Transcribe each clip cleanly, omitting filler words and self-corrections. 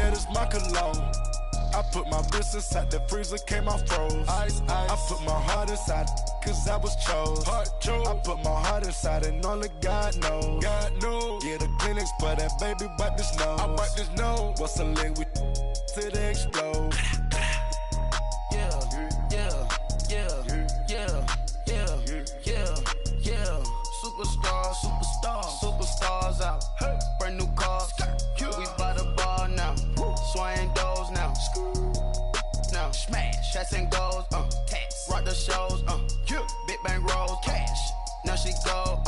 that is my cologne. I put my wrist inside the freezer, came out froze. Ice, ice. I put my heart inside, cause I was chose. I put my heart inside and only God knows. God knows. Yeah, the clinics, but that baby wipe this nose. I wipe this nose. What's a leg with till they explode? Yeah, yeah, yeah, yeah, yeah, yeah, yeah. Superstars out. Hey. Brand new cars. We by the bar now. Swaying doors now. Now smash, shots and goals. Tax. Rock the shows. Big bang rolls. Cash. Now she go.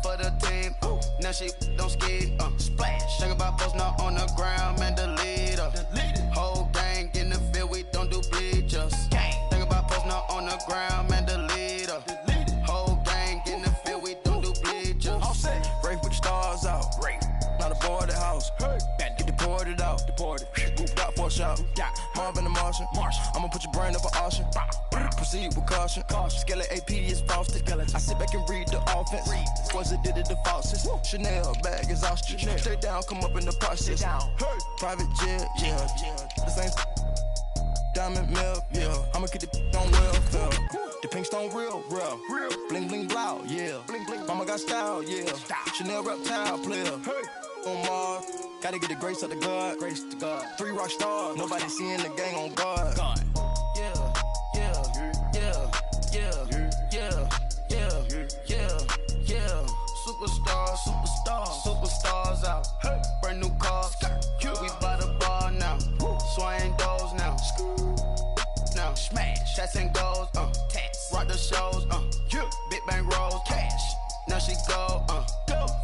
For the team. Now she don't ski. Splash. Think about post now on the ground, man. The leader. Whole gang in the field. We don't do bleachers. Think about post now on the ground, man. The leader. Whole gang in the field. We don't do bleachers. All set. Rafe with the stars out. Rafe. Not a boarded house. Hey. Get deported out. Deported. Moved out for a shot. Marvin the Martian. I'ma put your brain up for auction. Proceed with caution. Skeleton AP is frosted. I sit back and read the offense. Was it did it the faucets? Chanel bag is ostrich. Stay down, come up in the process. Hey. Private jet, yeah. The same diamond milk, yeah. I'ma get the on welfare. The pink stone real. Bling bling blow, yeah. Mama got style, yeah. Chanel reptile player. Hey. On Mars, gotta get the grace of the God. 3 rock stars, nobody seeing the gang on guard. Yeah. Superstars out. Hey. Brand new cars. We by the bar now. Swaying doors now. Now smash, shots and goals. Tax. Rock the shows. Big bang rolls. Cash. Now she go.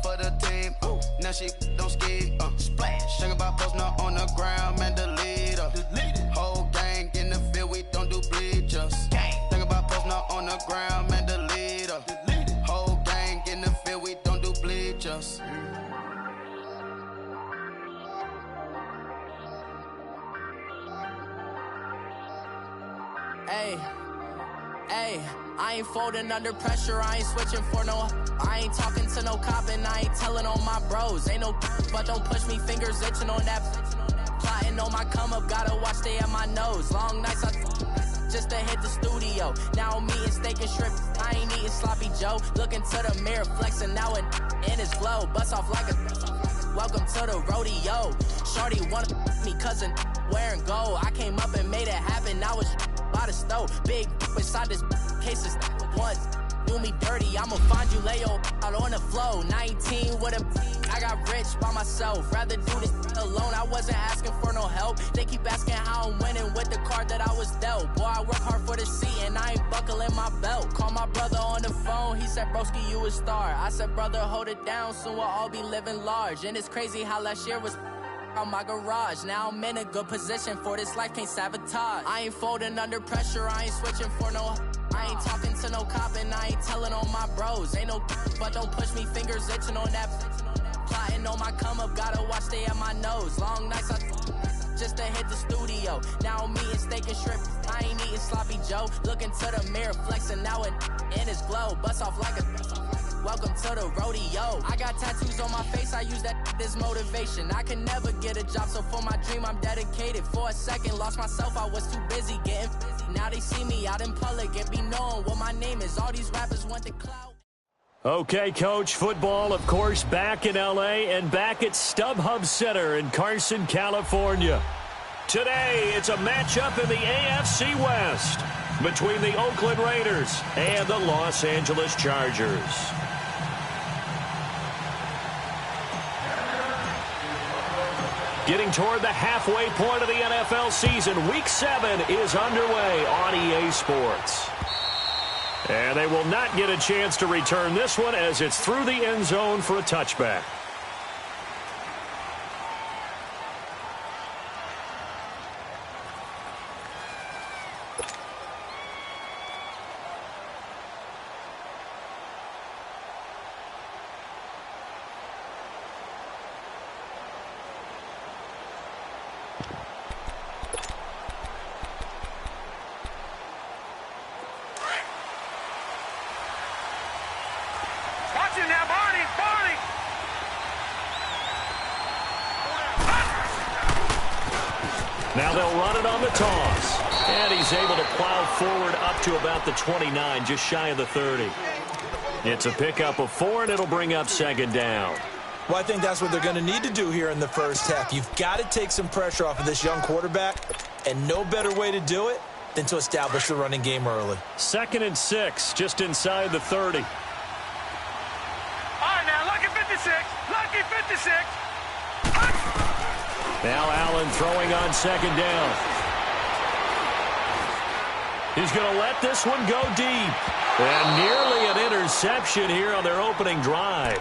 For the team. Now she don't ski. Splash. Think about post now on the ground, man. The leader. Whole gang in the field. We don't do bleachers. Think about post now on the ground, man. The leader. Whole gang in the field. We don't do bleachers. Hey, I ain't folding under pressure, I ain't switching for no. I ain't talking to no cop and I ain't telling on my bros. Ain't no but don't push me, fingers itching on that. Plotting on my come up, gotta watch stay at my nose. Long nights just to hit the studio. Now I'm eating steak and shrimp, I ain't eating sloppy Joe. Looking to the mirror, flexing now and in his glow. Bust off like a welcome to the rodeo. Shorty wanna me cousin wearing gold. I came up and made it happen, now it's by the stove. Big inside this case is once do me dirty, I'ma find you lay your out on the floor. 19 with a I got rich by myself, rather do this alone. I wasn't asking for no help, they keep asking how I'm winning with the card that I was dealt. Boy, I work hard for the seat and I ain't buckling my belt. Call my brother on the phone, he said broski you a star. I said brother hold it down, soon we'll all be living large. And it's crazy how last year was on my garage. Now I'm in a good position for this life, can't sabotage. I ain't folding under pressure, I ain't switching for no. I ain't talking to no cop and I ain't telling on my bros. Ain't no but don't push me, fingers itching on that. Plotting on my come up, gotta watch stay at my nose. Long nights just to hit the studio. Now I'm eating steak and shrimp, I ain't eating sloppy Joe. Looking to the mirror, flexing now and in his glow. Bust off like a welcome to the rodeo. I got tattoos on my face, I use that as motivation. I can never get a job, so for my dream I'm dedicated. For a second, lost myself, I was too busy getting busy. Now they see me out in public and be knowing what my name is. All these rappers want the clout. Okay, Coach, football, of course, back in L.A. and back at StubHub Center in Carson, California. Today, it's a matchup in the AFC West between the Oakland Raiders and the Los Angeles Chargers. Getting toward the halfway point of the NFL season, Week 7 is underway on EA Sports. And they will not get a chance to return this one as it's through the end zone for a touchback. Watch it now, Barney! Now they'll run it on the toss. And he's able to plow forward up to about the 29, just shy of the 30. It's a pickup of 4, and it'll bring up second down. Well, I think that's what they're going to need to do here in the first half. You've got to take some pressure off of this young quarterback, and no better way to do it than to establish the running game early. 2nd and 6, just inside the 30. All right, now, lucky 56. Lucky 56. Now Allen throwing on second down. He's going to let this one go deep. And nearly an interception here on their opening drive.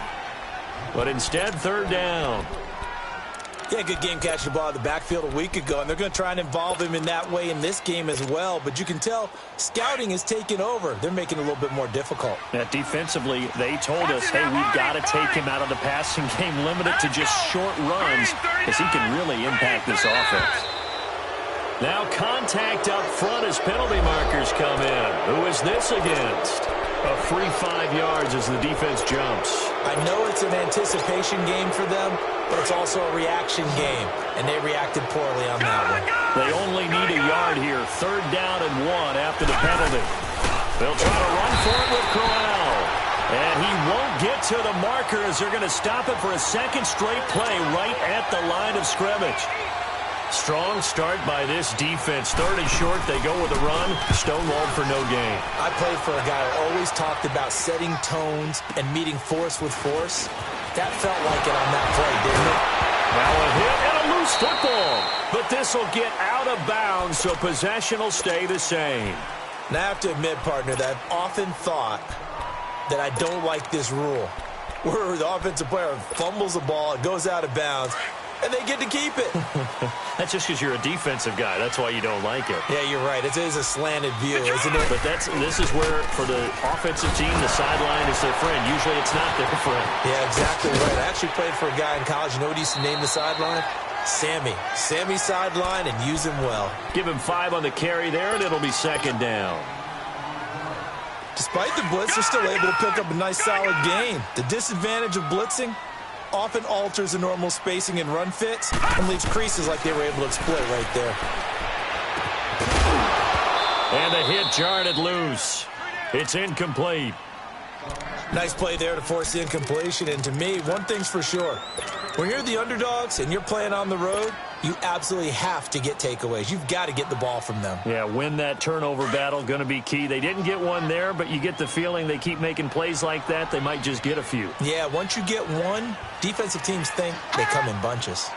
But instead, 3rd down. Yeah, good game catching the ball in the backfield a week ago, and they're going to try and involve him in that way in this game as well. But you can tell scouting is taking over. They're making it a little bit more difficult. Yeah, defensively, they told us, hey, we've got to take him out of the passing game, limited to just short runs, because he can really impact this offense. Now contact up front as penalty markers come in. Who is this against? A free 5 yards as the defense jumps. I know it's an anticipation game for them, but it's also a reaction game, and they reacted poorly on that one. They only need a yard here. 3rd down and 1 after the penalty. They'll try to run for it with Corral. And he won't get to the marker as they're going to stop it for a second straight play right at the line of scrimmage. Strong start by this defense. 3rd and short, they go with a run. Stonewalled for no gain. I played for a guy who always talked about setting tones and meeting force with force. That felt like it on that play, didn't it? Now a hit and a loose football. But this will get out of bounds, so possession will stay the same. And I have to admit, partner, that I've often thought that I don't like this rule, where the offensive player fumbles the ball, it goes out of bounds, and they get to keep it. That's just because you're a defensive guy. That's why you don't like it. Yeah, you're right. It is a slanted view, isn't it? But this is where, for the offensive team, the sideline is their friend. Usually it's not their friend. Yeah, exactly right. I actually played for a guy in college. You know what he used to name the sideline? Sammy. Sammy sideline, and use him well. Give him 5 on the carry there, and it'll be second down. Despite the blitz, they're still able to pick up a nice, solid gain. The disadvantage of blitzing often alters the normal spacing and run fits and leaves creases like they were able to exploit right there. And the hit jarred it loose. It's incomplete. Nice play there to force the incompletion. And to me, one thing's for sure. When you're the underdogs and you're playing on the road, you absolutely have to get takeaways. You've got to get the ball from them. Yeah, win that turnover battle, going to be key. They didn't get one there, but you get the feeling they keep making plays like that, they might just get a few. Yeah, once you get one, defensive teams think they come in bunches.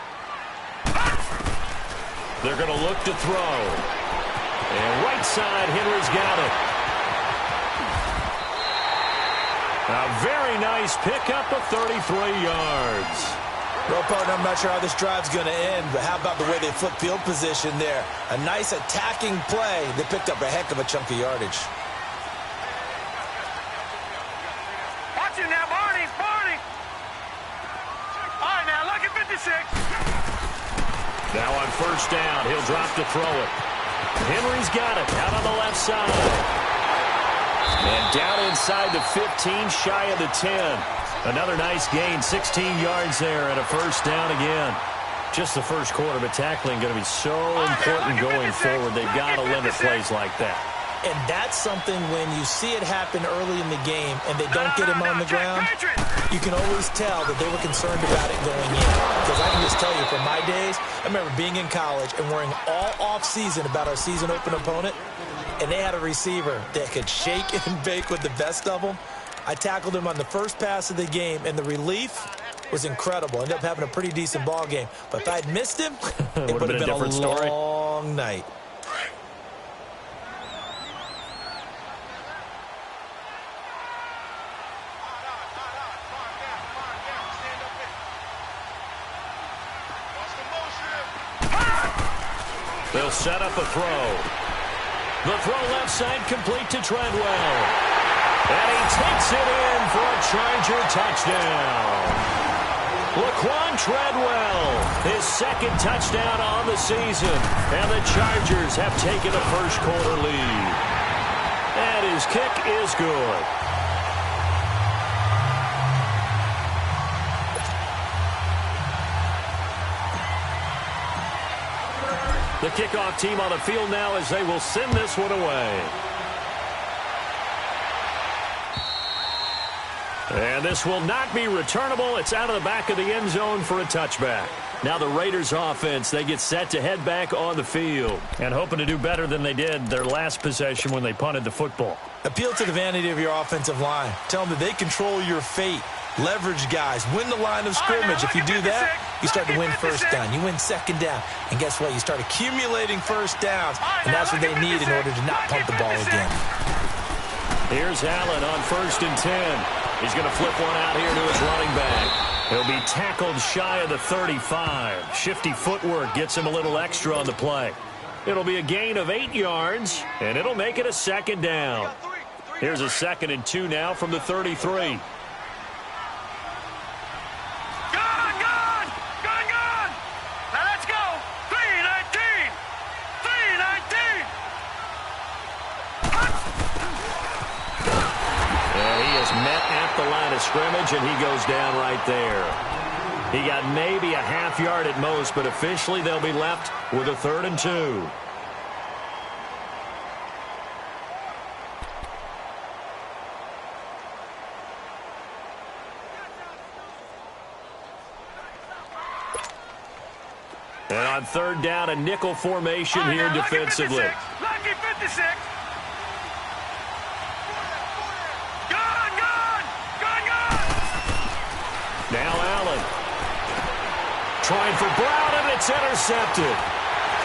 They're going to look to throw. And right side, Henry's got it. A very nice pickup of 33 yards. Well, partner, I'm not sure how this drive's going to end, but how about the way they flip field position there? A nice attacking play. They picked up a heck of a chunk of yardage. Watch it now, Barney. Barney. All right, now, lucky 56. Now on 1st down, he'll drop to throw it. Henry's got it out on the left side. And down inside the 15, shy of the 10. Another nice gain, 16 yards there, and a 1st down again. Just the first quarter, but tackling going to be so important going forward. They've got to limit plays like that. And that's something when you see it happen early in the game and they don't get him on the ground, you can always tell that they were concerned about it going in. Because I can just tell you, from my days, I remember being in college and worrying all off-season about our season open opponent, and they had a receiver that could shake and bake with the best of them. I tackled him on the first pass of the game, and the relief was incredible. Ended up having a pretty decent ball game. But if I'd missed him, it would have been a long night. They'll set up a throw. The throw left side complete to Treadwell. And he takes it in for a Charger touchdown. Laquan Treadwell, his 2nd touchdown on the season. And the Chargers have taken a first quarter lead. And his kick is good. The kickoff team on the field now as they will send this one away. And this will not be returnable. It's out of the back of the end zone for a touchback. Now the Raiders offense, they get set to head back on the field and hoping to do better than they did their last possession when they punted the football. Appeal to the vanity of your offensive line. Tell them that they control your fate. Leverage guys. Win the line of scrimmage. If you do that, you start to win first down. You win second down. And guess what? You start accumulating first downs. And that's what they need in order to not punt the ball again. Here's Allen on 1st and 10. He's going to flip one out here to his running back. He'll be tackled shy of the 35. Shifty footwork gets him a little extra on the play. It'll be a gain of 8 yards, and it'll make it a second down. Here's a 2nd and 2 now from the 33. The line of scrimmage, and he goes down right there. He got maybe a half yard at most, but officially they'll be left with a 3rd and 2. And on 3rd down, a nickel formation here defensively. Lucky 56. Now Allen. Trying for Brown, and it's intercepted.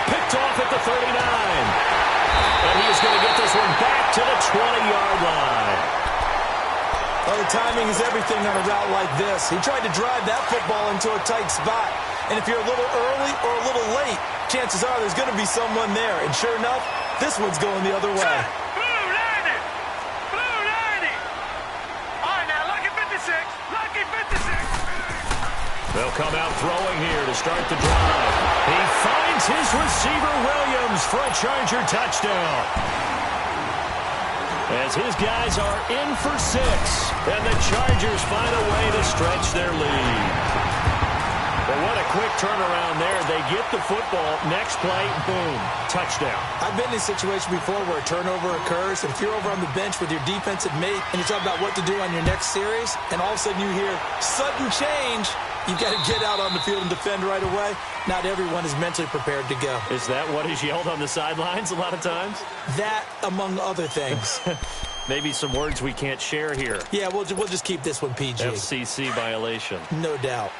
Picked off at the 39. And he is going to get this one back to the 20-yard line. Well, the timing is everything on a route like this. He tried to drive that football into a tight spot. And if you're a little early or a little late, chances are there's going to be someone there. And sure enough, this one's going the other way. They'll come out throwing here to start the drive. He finds his receiver, Williams, for a Charger touchdown. As his guys are in for 6, and the Chargers find a way to stretch their lead. But what a quick turnaround there. They get the football. Next play, boom, touchdown. I've been in a situation before where a turnover occurs, and if you're over on the bench with your defensive mate, and you talk about what to do on your next series, and all of a sudden you hear sudden change, you've got to get out on the field and defend right away. Not everyone is mentally prepared to go. Is that what is yelled on the sidelines a lot of times? That, among other things. Maybe some words we can't share here. Yeah, we'll just keep this one PG. FCC violation. No doubt.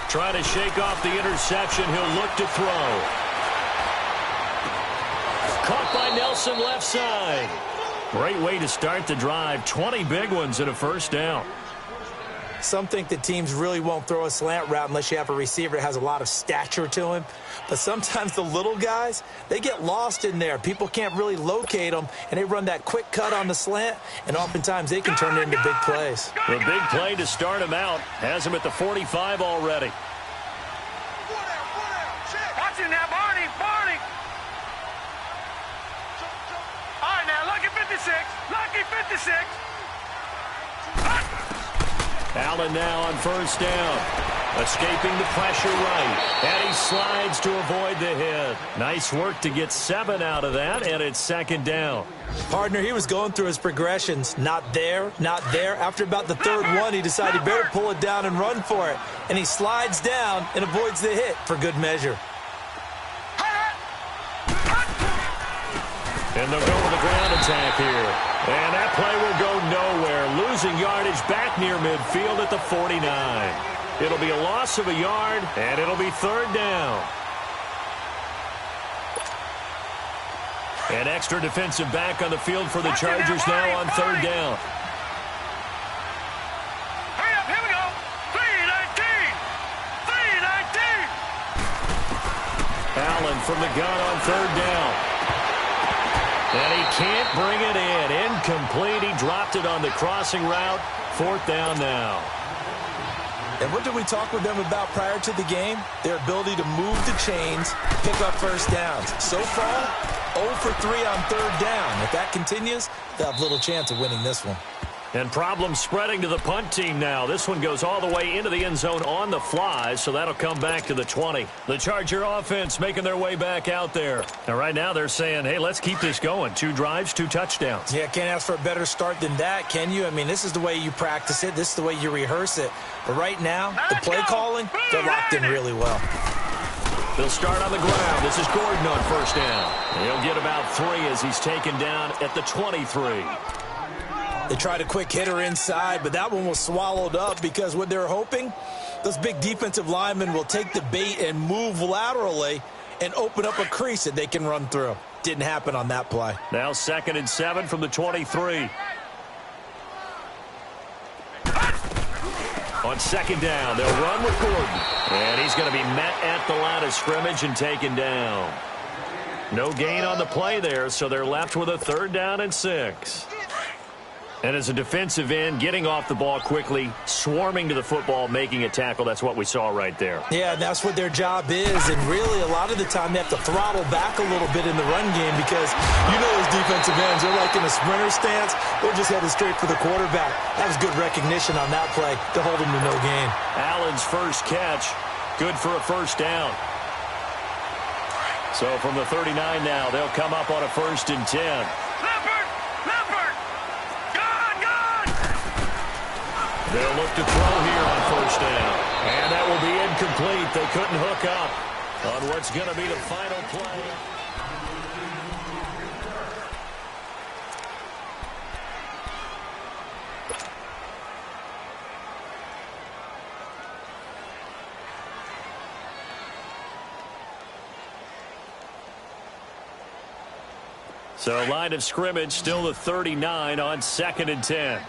Trying to shake off the interception. He'll look to throw. Caught by Nelson left side. Great way to start the drive. 20 big ones and a first down. Some think that teams really won't throw a slant route unless you have a receiver that has a lot of stature to him. But sometimes the little guys, they get lost in there. People can't really locate them, and they run that quick cut on the slant, and oftentimes they can turn it into big plays. The big play to start him out has him at the 45 already. Watch him now, Barney. All right, now, lucky 56. Lucky 56. Allen now on 1st down. Escaping the pressure right. And he slides to avoid the hit. Nice work to get 7 out of that, and it's 2nd down. Partner, he was going through his progressions. Not there, not there. After about the 3rd one, he decided he better pull it down and run for it. And he slides down and avoids the hit for good measure. And they'll go with a ground attack here. And that play will go nowhere. Losing yardage back near midfield at the 49. It'll be a loss of a yard, and it'll be 3rd down. An extra defensive back on the field for the Chargers now on 3rd down. Hurry up, here we go. 3-19. Allen from the gun on 3rd down. And he can't bring it in. Incomplete. He dropped it on the crossing route. 4th down now. And what did we talk with them about prior to the game? Their ability to move the chains, pick up first downs. So far, 0 for 3 on third down. If that continues, they'll have little chance of winning this one. And problems spreading to the punt team now. This one goes all the way into the end zone on the fly, so that'll come back to the 20. The Charger offense making their way back out there. And right now they're saying, hey, let's keep this going. 2 drives, 2 touchdowns. Yeah, can't ask for a better start than that, can you? I mean, this is the way you practice it. This is the way you rehearse it. But right now, the play calling, they're locked in really well. They'll start on the ground. This is Gordon on first down. He'll get about 3 as he's taken down at the 23. They tried a quick hitter inside, but that one was swallowed up because what they're hoping, those big defensive linemen will take the bait and move laterally and open up a crease that they can run through. Didn't happen on that play. Now 2nd and 7 from the 23. On 2nd down, they'll run with Gordon. And he's going to be met at the line of scrimmage and taken down. No gain on the play there, so they're left with a 3rd down and 6. And as a defensive end, getting off the ball quickly, swarming to the football, making a tackle, that's what we saw right there. Yeah, that's what their job is. And really, a lot of the time, they have to throttle back a little bit in the run game because, you know, those defensive ends, they're like in a sprinter stance. They're just headed straight for the quarterback. That was good recognition on that play to hold him to no gain. Allen's first catch, good for a 1st down. So from the 39 now, they'll come up on a 1st and 10. They'll look to throw here on 1st down. And that will be incomplete. They couldn't hook up on what's going to be the final play. So line of scrimmage still the 39 on 2nd and 10.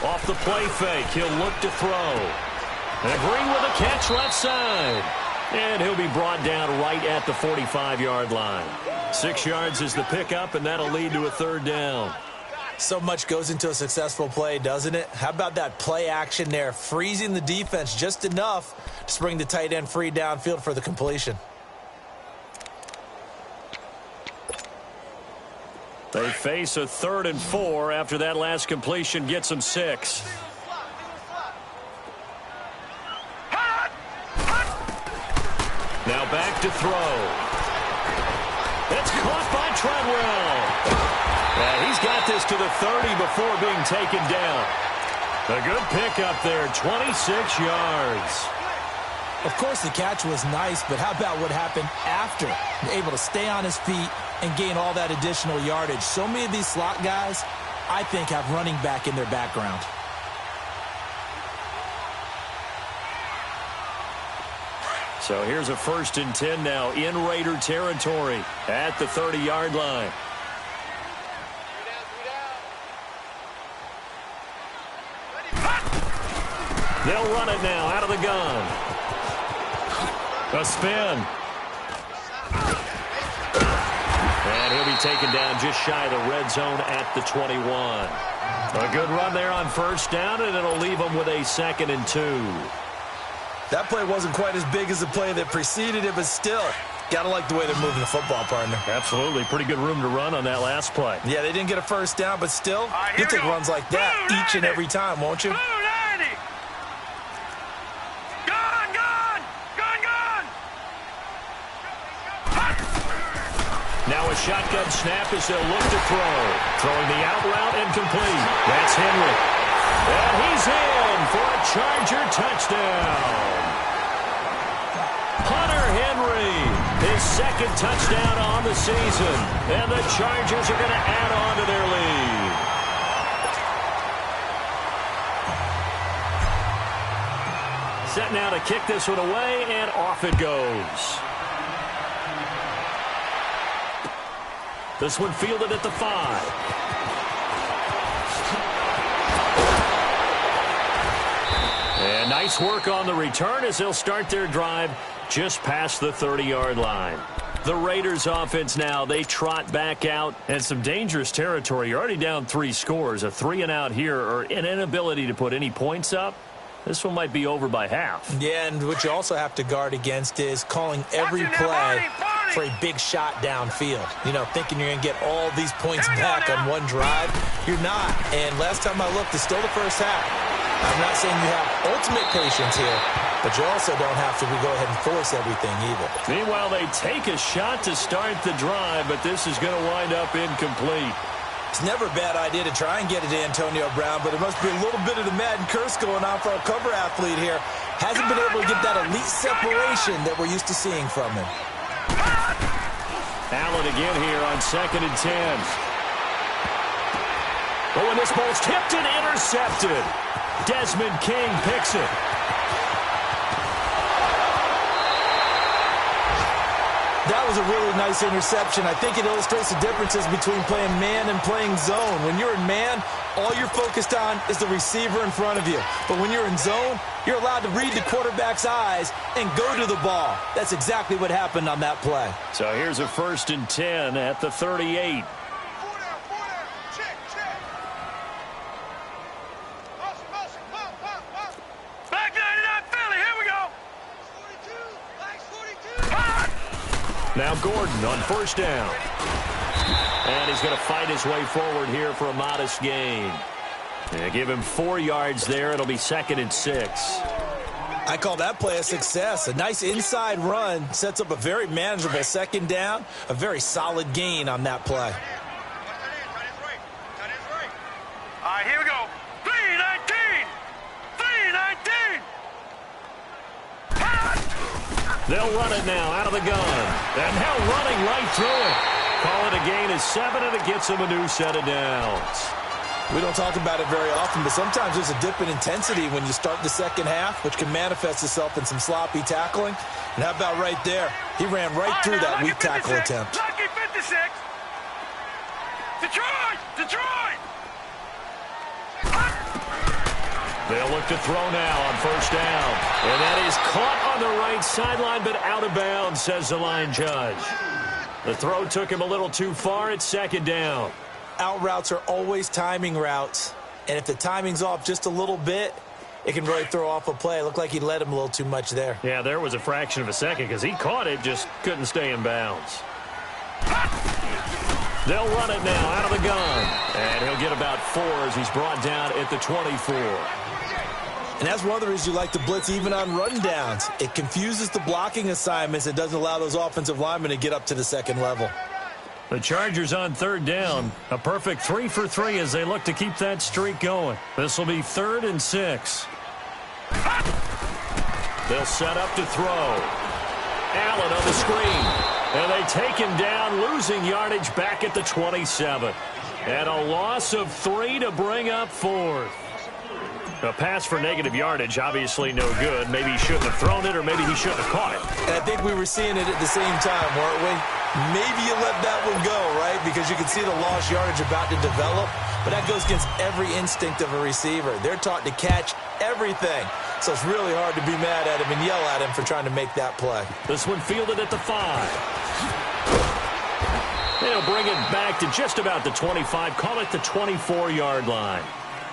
Off the play fake, he'll look to throw. And Green with a catch left side. And he'll be brought down right at the 45-yard line. 6 yards is the pickup, and that'll lead to a 3rd down. So much goes into a successful play, doesn't it? How about that play action there, freezing the defense just enough to bring the tight end free downfield for the completion. They face a 3rd and 4 after that last completion gets them 6. Now back to throw. It's caught by Treadwell. And he's got this to the 30 before being taken down. A good pickup there, 26 yards. Of course, the catch was nice, but how about what happened after? Able to stay on his feet and gain all that additional yardage. So many of these slot guys, I think, have running back in their background. So here's a 1st and 10 now in Raider territory at the 30-yard line. They'll run it now out of the gun. A spin. And he'll be taken down just shy of the red zone at the 21. A good run there on 1st down, and it'll leave them with a 2nd and 2. That play wasn't quite as big as the play that preceded it, but still, got to like the way they're moving the football, partner. Absolutely. Pretty good room to run on that last play. Yeah, they didn't get a 1st down, but still, you take runs like that each and every time, won't you? Now a shotgun snap as they'll look to throw. Throwing the out route and complete. That's Henry. And he's in for a Charger touchdown. Hunter Henry, his 2nd touchdown on the season. And the Chargers are going to add on to their lead. Set now to kick this one away, and off it goes. This one fielded at the 5. And nice work on the return as they'll start their drive just past the 30-yard line. The Raiders offense now, they trot back out and some dangerous territory. You're already down 3 scores. A 3-and-out here or an inability to put any points up. This one might be over by half. Yeah, and what you also have to guard against is calling every play for a big shot downfield. You know, thinking you're going to get all these points back on one drive. You're not. And last time I looked, it's still the first half. I'm not saying you have ultimate patience here, but you also don't have to go ahead and force everything either. Meanwhile, they take a shot to start the drive, but this is going to wind up incomplete. It's never a bad idea to try and get it to Antonio Brown, but there must be a little bit of the Madden curse going on for our cover athlete here. Hasn't been able to get that elite separation that we're used to seeing from him. Allen again here on 2nd and 10. Oh, and this ball's tipped and intercepted. Desmond King picks it. That was a really nice interception. I think it illustrates the differences between playing man and playing zone. When you're in man, all you're focused on is the receiver in front of you. But when you're in zone, you're allowed to read the quarterback's eyes and go to the ball. That's exactly what happened on that play. So here's a 1st and 10 at the 38. Now Gordon on 1st down. And he's going to fight his way forward here for a modest gain. Give him 4 yards there. It'll be 2nd and 6. I call that play a success. A nice inside run sets up a very manageable 2nd down. A very solid gain on that play. All right, here we go. 3-19. 3-19. They'll run it now out of the gun. And now running right through it. Call it a gain of 7, and it gets them a new set of downs. We don't talk about it very often, but sometimes there's a dip in intensity when you start the 2nd half, which can manifest itself in some sloppy tackling. And how about right there? He ran right through that weak tackle attempt. Lucky 56. Detroit! Detroit! They'll look to throw now on 1st down. And that is caught on the right sideline, but out of bounds, says the line judge. The throw took him a little too far. It's 2nd down. Out routes are always timing routes. And if the timing's off just a little bit, it can really throw off a play. It looked like he led him a little too much there. Yeah, there was a fraction of a second because he caught it, just couldn't stay in bounds. They'll run it now out of the gun. And he'll get about 4 as he's brought down at the 24. And that's one of the reasons you like to blitz even on rundowns. It confuses the blocking assignments and doesn't allow those offensive linemen to get up to the 2nd level. The Chargers on 3rd down. A perfect 3 for 3 as they look to keep that streak going. This will be 3rd and 6. They'll set up to throw. Allen on the screen. And they take him down, losing yardage back at the 27. And a loss of 3 to bring up 4th. A pass for negative yardage, obviously no good. Maybe he shouldn't have thrown it, or maybe he shouldn't have caught it. And I think we were seeing it at the same time, weren't we? Maybe you let that one go, right? Because you can see the lost yardage about to develop. But that goes against every instinct of a receiver. They're taught to catch everything. So it's really hard to be mad at him and yell at him for trying to make that play. This one fielded at the 5. They'll bring it back to just about the 25. Call it the 24-yard line.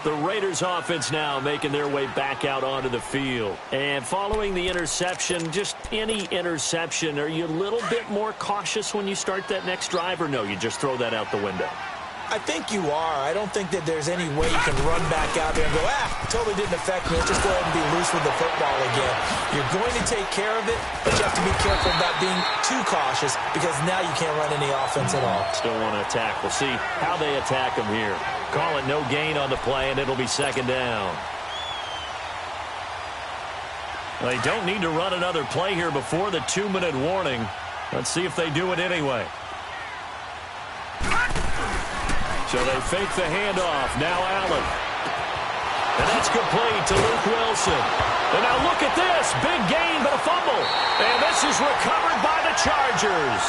The Raiders offense now making their way back out onto the field. And following the interception, just any interception, are you a little bit more cautious when you start that next drive, or no, you just throw that out the window? I think you are. I don't think that there's any way you can run back out there and go, totally didn't affect me. Let's just go ahead and be loose with the football again. You're going to take care of it, but you have to be careful about being too cautious because now you can't run any offense at all. Still want to attack. We'll see how they attack them here. Call it no gain on the play, and it'll be 2nd down. They don't need to run another play here before the 2-minute warning. Let's see if they do it anyway. So they fake the handoff. Now Allen. And that's complete to Luke Wilson. And now look at this. Big gain, but a fumble. And this is recovered by the Chargers.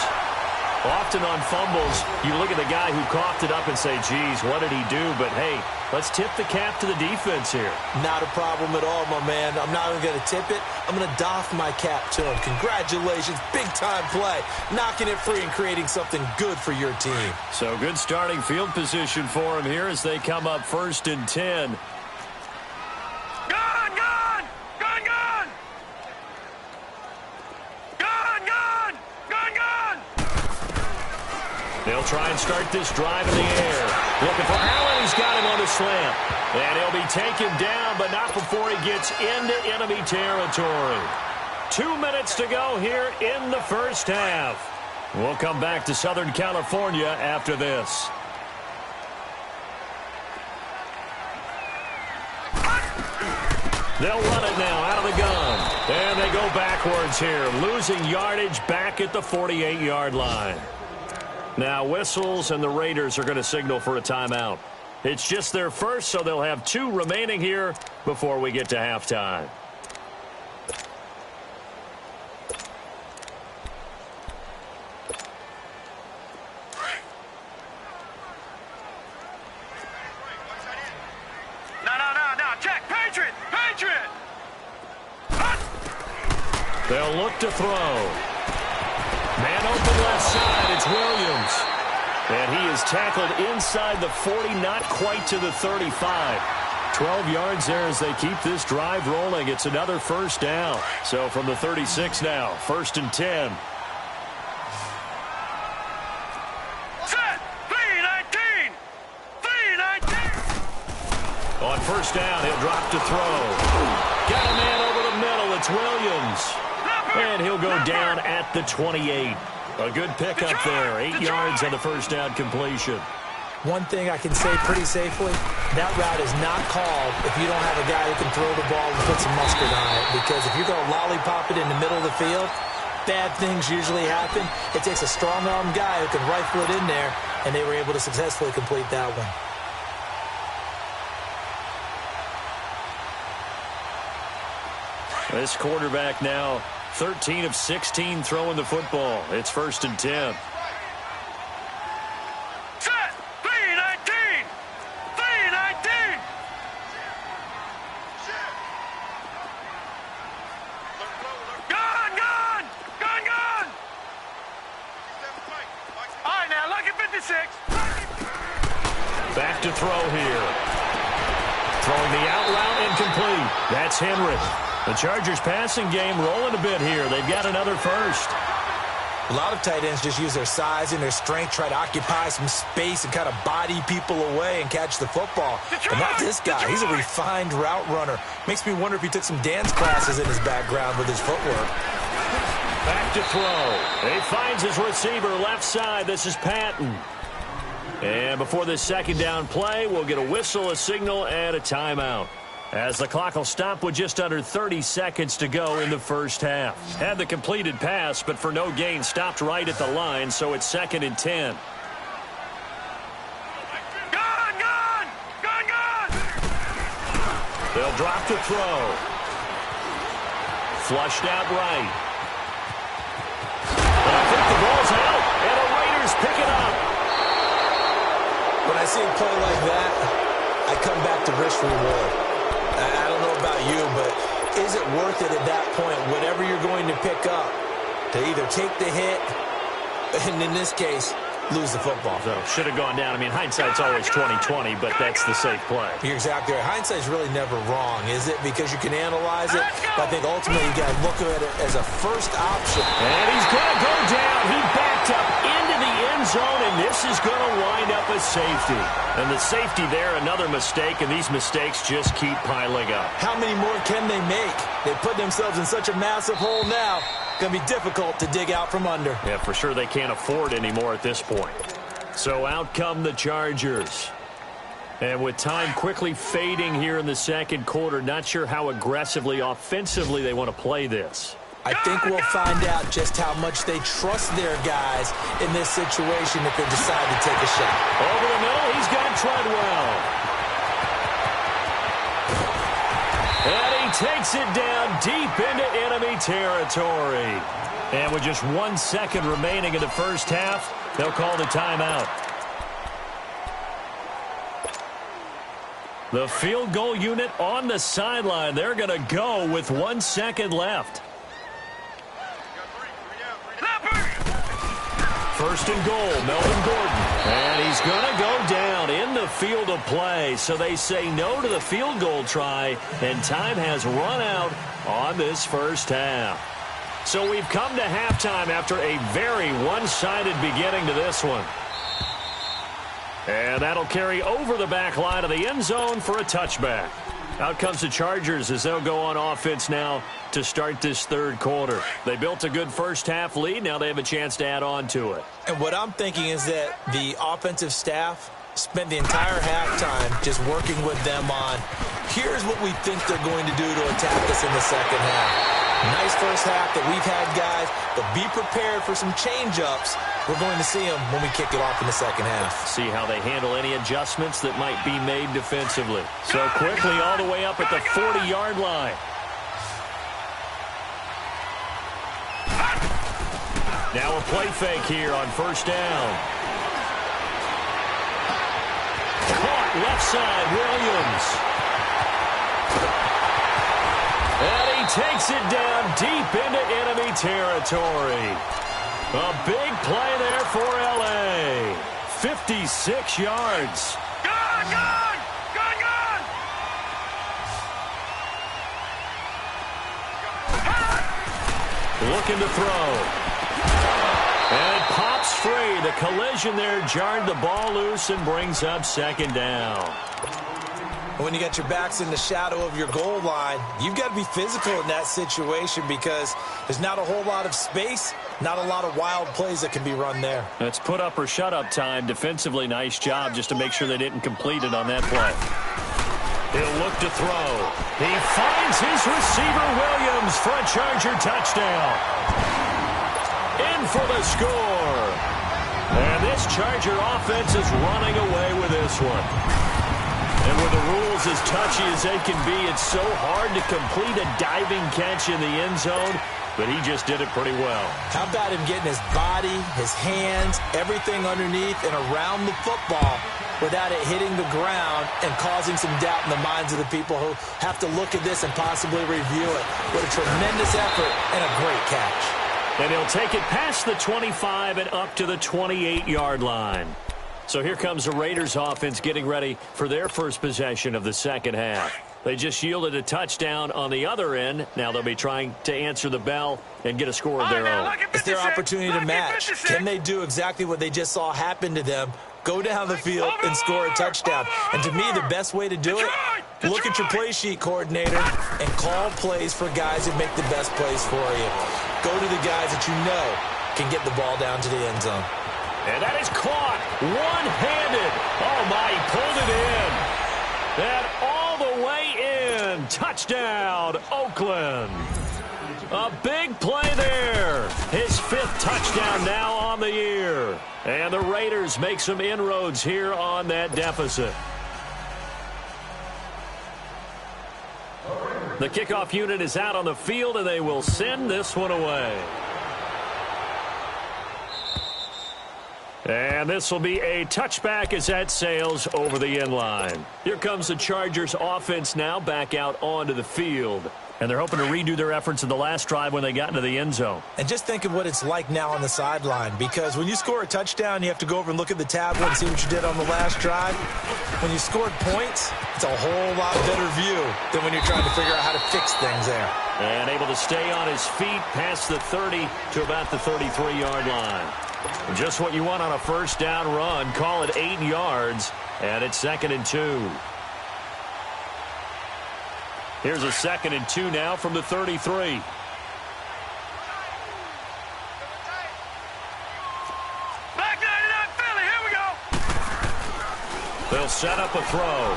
Often on fumbles, you look at the guy who coughed it up and say, geez, what did he do? But, hey, let's tip the cap to the defense here. Not a problem at all, my man. I'm not even going to tip it. I'm going to doff my cap to him. Congratulations. Big-time play. Knocking it free and creating something good for your team. So good starting field position for him here as they come up 1st and 10. Gone! They'll try and start this drive in the air. Looking for Allen. He's got him on the slant. And he'll be taken down, but not before he gets into enemy territory. 2 minutes to go here in the first half. We'll come back to Southern California after this. They'll run it now out of the gun. And they go backwards here, losing yardage back at the 48-yard line. Now whistles, and the Raiders are going to signal for a timeout. It's just their first, so they'll have 2 remaining here before we get to halftime. They'll look to throw. Man open left side. It's Williams. And he is tackled inside the 40, not quite to the 35. 12 yards there as they keep this drive rolling. It's another first down. So from the 36 now, 1st and 10. Set! 3-19! 3-19! On first down, he'll drop to throw. Got a man over the middle. It's Williams. And he'll go down at the 28. A good pickup there. 8 yards on the first down completion. One thing I can say pretty safely, that route is not called if you don't have a guy who can throw the ball and put some mustard on it. Because if you're going to lollipop it in the middle of the field, bad things usually happen. It takes a strong-arm guy who can rifle it in there, and they were able to successfully complete that one. This quarterback now 13 of 16 throwing the football. It's 1st and 10. Set! 3-19! 3-19! Gun! Gun! Gun! Gun! All right, now, look at 56. Back to throw here. Throwing the out route incomplete. That's Henry. The Chargers passing game rolling a bit here. They've got another first. A lot of tight ends just use their size and their strength, try to occupy some space and kind of body people away and catch the football. But not this guy. He's a refined route runner. Makes me wonder if he took some dance classes in his background with his footwork. Back to throw. He finds his receiver left side. This is Patton. And before this second down play, we'll get a whistle, a signal, and a timeout. As the clock will stop with just under 30 seconds to go in the first half. Had the completed pass, but for no gain, stopped right at the line, so it's 2nd and 10. Gun! Gun! Gun! Gun! They'll drop to throw. Flushed out right. And I think the ball's out, and the Raiders pick it up. When I see a play like that, I come back to risk reward. I don't know about you, but is it worth it at that point, whatever you're going to pick up, to either take the hit, and in this case, lose the football? So should have gone down. I mean, hindsight's always 20/20, but that's the safe play. You're exactly right. Hindsight's really never wrong, is it? Because you can analyze it, but I think ultimately you got to look at it as a first option. And he's going to go down. He backed up into the end zone, and this is going to wind up a safety. And the safety there, another mistake, and these mistakes just keep piling up. How many more can they make? They put themselves in such a massive hole now. Going to be difficult to dig out from under. Yeah, for sure they can't afford anymore at this point. So out come the Chargers. And with time quickly fading here in the second quarter, not sure how aggressively, offensively they want to play this. I think we'll find out just how much they trust their guys in this situation if they decide to take a shot. Over the middle, he's got Treadwell. And he takes it down deep into enemy territory. And with just 1 second remaining in the first half, they'll call the timeout. The field goal unit on the sideline. They're going to go with 1 second left. 1st and goal, Melvin Gordon. And he's going to go down in the field of play. So they say no to the field goal try, and time has run out on this first half. So we've come to halftime after a very one-sided beginning to this one. And that'll carry over the back line of the end zone for a touchback. Out comes the Chargers as they'll go on offense now to start this third quarter. They built a good first-half lead. Now they have a chance to add on to it. And what I'm thinking is that the offensive staff spent the entire halftime just working with them on, here's what we think they're going to do to attack us in the second half. Nice first half that we've had, guys, but be prepared for some change-ups. We're going to see them when we kick it off in the second half. See how they handle any adjustments that might be made defensively. So quickly all the way up at the 40-yard line. Now a play fake here on first down. Caught left side, Williams. And he takes it down deep into enemy territory. A big play there for L.A. 56 yards. Good! Looking to throw. And it pops free. The collision there jarred the ball loose and brings up second down. When you got your backs in the shadow of your goal line, you've got to be physical in that situation because there's not a whole lot of space, not a lot of wild plays that can be run there. That's put up or shut up time. Defensively, nice job just to make sure they didn't complete it on that play. He'll look to throw. He finds his receiver, Williams, for a Charger touchdown. In for the score. And this Charger offense is running away with this one. And with the rules as touchy as they can be, it's so hard to complete a diving catch in the end zone, but he just did it pretty well. How about him getting his body, his hands, everything underneath and around the football without it hitting the ground and causing some doubt in the minds of the people who have to look at this and possibly review it. What a tremendous effort and a great catch. And he'll take it past the 25 and up to the 28-yard line. So here comes the Raiders offense getting ready for their first possession of the second half. They just yielded a touchdown on the other end. Now they'll be trying to answer the bell and get a score of their own. It's their opportunity to match. Can they do exactly what they just saw happen to them? Go down the field and score a touchdown. And to me, the best way to do it, look at your play sheet coordinator and call plays for guys that make the best plays for you. Go to the guys that you know can get the ball down to the end zone. And that is caught one-handed. Oh, my, he pulled it in. And all the way in. Touchdown, Oakland. A big play there. His fifth touchdown now on the year. And the Raiders make some inroads here on that deficit. The kickoff unit is out on the field, and they will send this one away. And this will be a touchback as that sails over the end line. Here comes the Chargers offense now back out onto the field. And they're hoping to redo their efforts in the last drive when they got into the end zone. And just think of what it's like now on the sideline, because when you score a touchdown, you have to go over and look at the tablet and see what you did on the last drive. When you scored points, it's a whole lot better view than when you're trying to figure out how to fix things there. And able to stay on his feet past the 30 to about the 33-yard line. Just what you want on a first down run. Call it 8 yards, and it's 2nd and 2. Here's a 2nd and 2 now from the 33. Back 99 Philly, here we go. They'll set up a throw.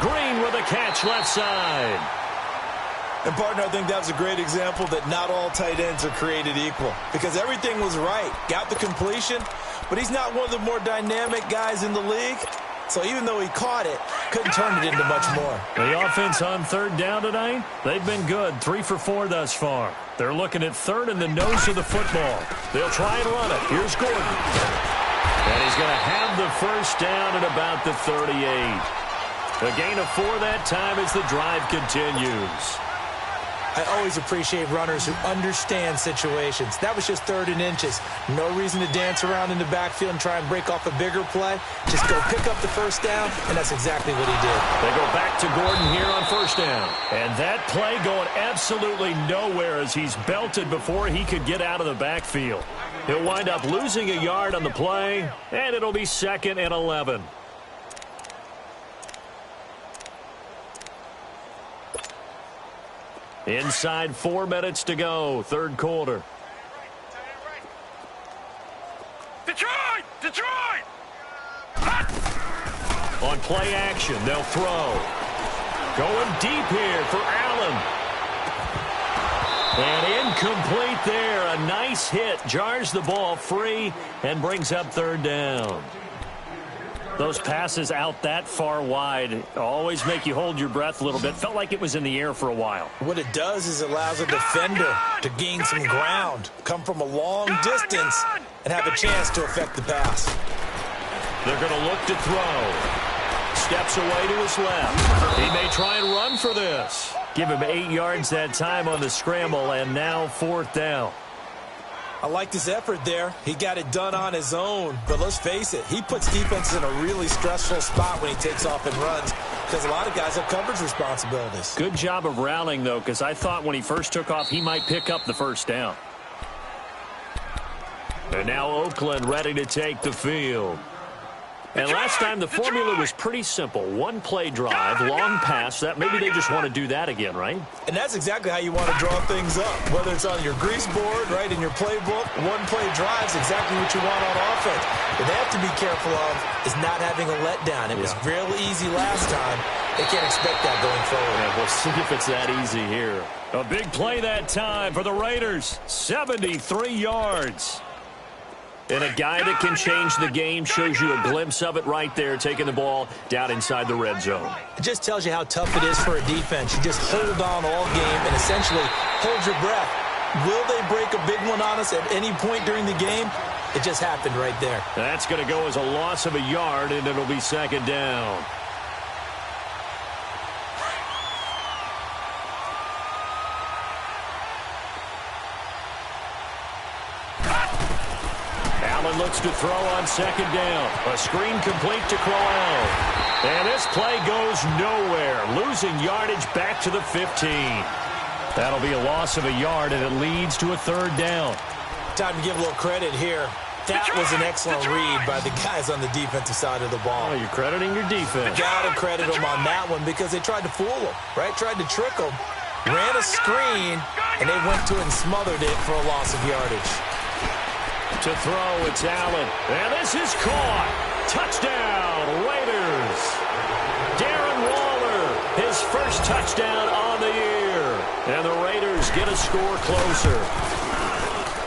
Green with a catch left side. And, partner, I think that was a great example that not all tight ends are created equal, because everything was right. Got the completion, but he's not one of the more dynamic guys in the league. So even though he caught it, couldn't turn it into much more. The offense on third down tonight, they've been good. 3 for 4 thus far. They're looking at third in the nose of the football. They'll try and run it. Here's Gordon. And he's going to have the first down at about the 38. A gain of 4 that time as the drive continues. I always appreciate runners who understand situations. That was just 3rd and inches. No reason to dance around in the backfield and try and break off a bigger play. Just go pick up the first down, and that's exactly what he did. They go back to Gordon here on first down. And that play going absolutely nowhere as he's belted before he could get out of the backfield. He'll wind up losing a yard on the play, and it'll be 2nd and 11. Inside 4 minutes to go, 3rd quarter. Detroit! Detroit! On play action, they'll throw. Going deep here for Allen. And incomplete there. A nice hit. Jars the ball free and brings up 3rd down. Those passes out that far wide always make you hold your breath a little bit. Felt like it was in the air for a while. What it does is it allows a defender to gain some ground, come from a long distance, and have a chance to affect the pass. They're going to look to throw. Steps away to his left. He may try and run for this. Give him 8 yards that time on the scramble, and now 4th down. I liked his effort there. He got it done on his own. But let's face it, he puts defenses in a really stressful spot when he takes off and runs because a lot of guys have coverage responsibilities. Good job of rallying, though, because I thought when he first took off, he might pick up the first down. And now Oakland ready to take the field. And last time the formula was pretty simple. 1-play drive, long pass. That maybe they just want to do that again, right? And that's exactly how you want to draw things up. Whether it's on your grease board, right, in your playbook, 1-play drive is exactly what you want on offense. What they have to be careful of is not having a letdown. It was real easy last time. They can't expect that going forward. Yeah, we'll see if it's that easy here. A big play that time for the Raiders. 73 yards. And a guy that can change the game shows you a glimpse of it right there, taking the ball down inside the red zone. It just tells you how tough it is for a defense. You just hold on all game and essentially hold your breath. Will they break a big one on us at any point during the game? It just happened right there. That's going to go as a loss of a yard, and it'll be 2nd down. Looks to throw on 2nd down. A screen complete to Crowell. And this play goes nowhere. Losing yardage back to the 15. That'll be a loss of a yard, and it leads to a 3rd down. Time to give a little credit here. That was an excellent read by the guys on the defensive side of the ball. Oh, you're crediting your defense. Got to credit them on that one because they tried to fool them, right? Tried to trick them. Ran a screen, and they went to it and smothered it for a loss of yardage. To throw, it's Allen. And this is caught. Touchdown, Raiders. Darren Waller, his first touchdown on the year. And the Raiders get a score closer.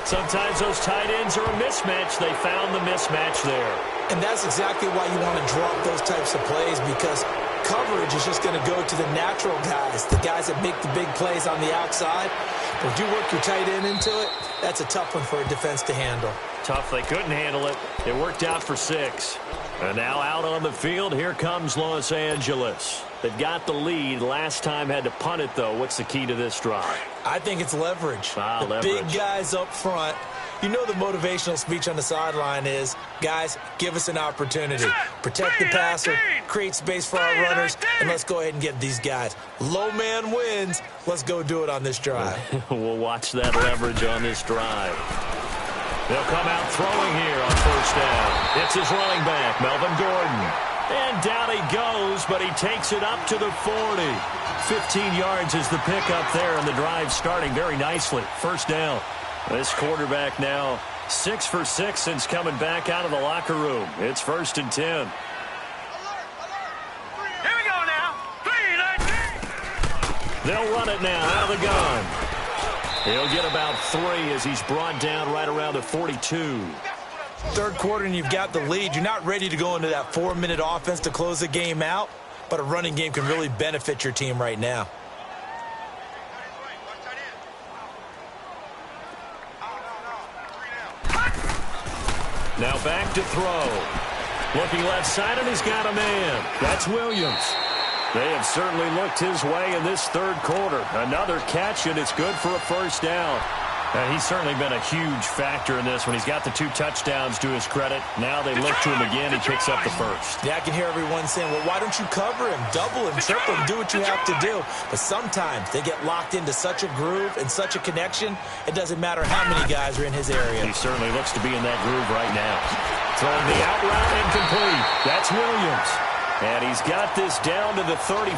Sometimes those tight ends are a mismatch. They found the mismatch there. And that's exactly why you want to drop those types of plays, because coverage is just going to go to the natural guys, the guys that make the big plays on the outside. But if you work your tight end into it, that's a tough one for a defense to handle. Tough. They couldn't handle it. It worked out for 6. And now out on the field, here comes Los Angeles. They've got the lead. Last time had to punt it, though. What's the key to this drive? I think it's leverage. The leverage. Big guys up front. You know the motivational speech on the sideline is, guys, give us an opportunity. Protect the passer, create space for our runners, and let's go ahead and get these guys. Low man wins. Let's go do it on this drive. We'll watch that leverage on this drive. They'll come out throwing here on 1st down. It's his running back, Melvin Gordon. And down he goes, but he takes it up to the 40. 15 yards is the pickup there, and the drive starting very nicely. 1st down. This quarterback now 6 for 6 since coming back out of the locker room. It's 1st and 10. Here we go now. 3-19. They'll run it now out of the gun. He'll get about 3 as he's brought down right around the 42. 3rd quarter and you've got the lead. You're not ready to go into that 4-minute offense to close the game out, but a running game can really benefit your team right now. Now back to throw. Looking left side, and he's got a man. That's Williams. They have certainly looked his way in this third quarter. Another catch, and it's good for a first down. He's certainly been a huge factor in this when he's got the 2 touchdowns to his credit. Now they look to him again. He picks up the first. Yeah, I can hear everyone saying, well, why don't you cover him, double him, triple him, do what you have to do. But sometimes they get locked into such a groove and such a connection, it doesn't matter how many guys are in his area. He certainly looks to be in that groove right now. Throwing the out route incomplete. That's Williams. And he's got this down to the 35.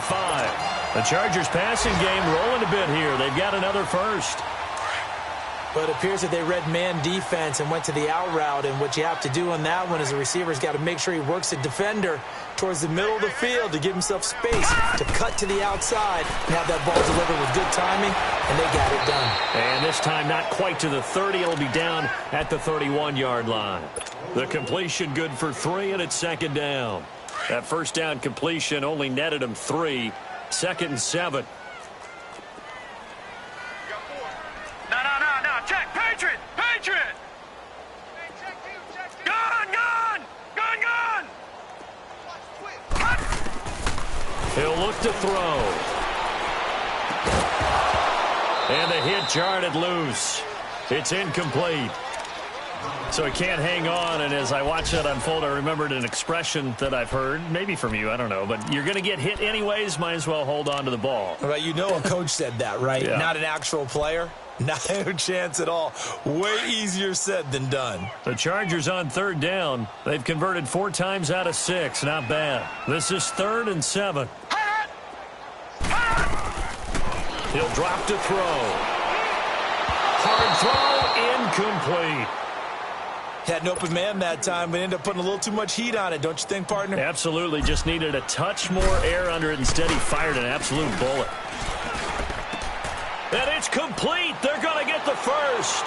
The Chargers passing game rolling a bit here. They've got another first. But it appears that they read man defense and went to the out route. And what you have to do on that one is the receiver's got to make sure he works the defender towards the middle of the field to give himself space to cut to the outside and have that ball delivered with good timing, and they got it done. And this time not quite to the 30. It'll be down at the 31-yard line. The completion good for 3, and it's second down. That first down completion only netted him 3. 2nd and 7. No. Check. Patriot. Gun. He'll look to throw. And the hit jarred loose. It's incomplete. So he can't hang on, and as I watch that unfold, I remembered an expression that I've heard, maybe from you, I don't know, but you're going to get hit anyways, might as well hold on to the ball. Well, you know a coach said that, right? Yeah. Not an actual player. Not a chance at all. Way easier said than done. The Chargers on 3rd down. They've converted 4 times out of 6. Not bad. This is 3rd and 7. He'll drop to throw. Hard throw, incomplete. Had an open man that time, but ended up putting a little too much heat on it, don't you think, partner? Absolutely. Just needed a touch more air under it. Instead, he fired an absolute bullet. And it's complete. They're going to get the first.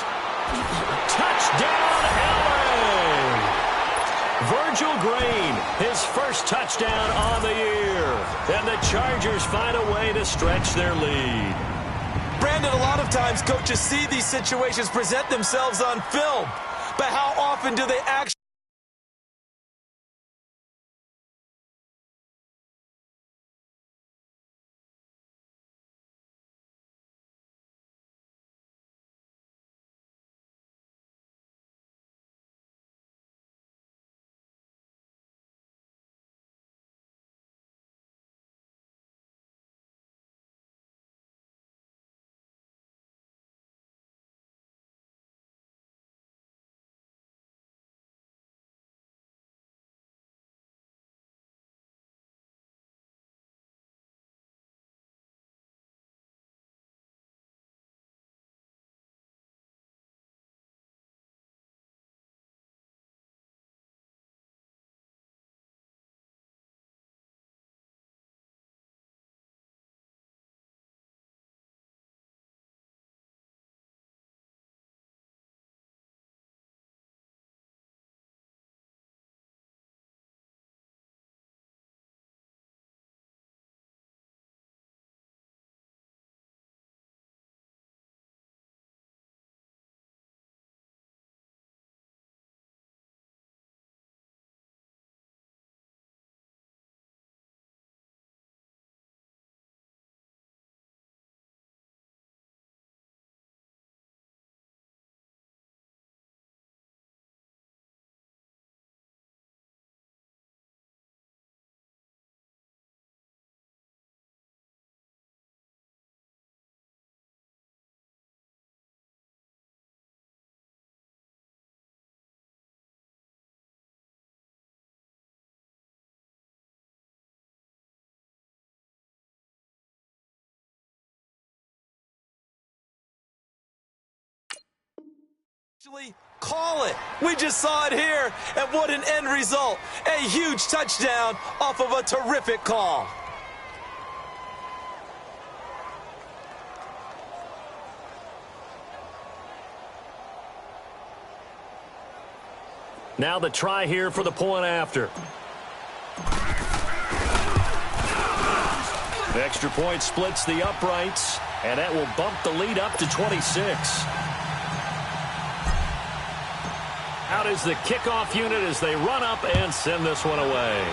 Touchdown, LA! Virgil Green, his first touchdown on the year. And the Chargers find a way to stretch their lead. Brandon, a lot of times coaches see these situations present themselves on film. But how often do they actually? Call it. We just saw it here, and what an end result. A huge touchdown off of a terrific call. Now the try here for the point after. The extra point splits the uprights, and that will bump the lead up to 26. Out is the kickoff unit as they run up and send this one away.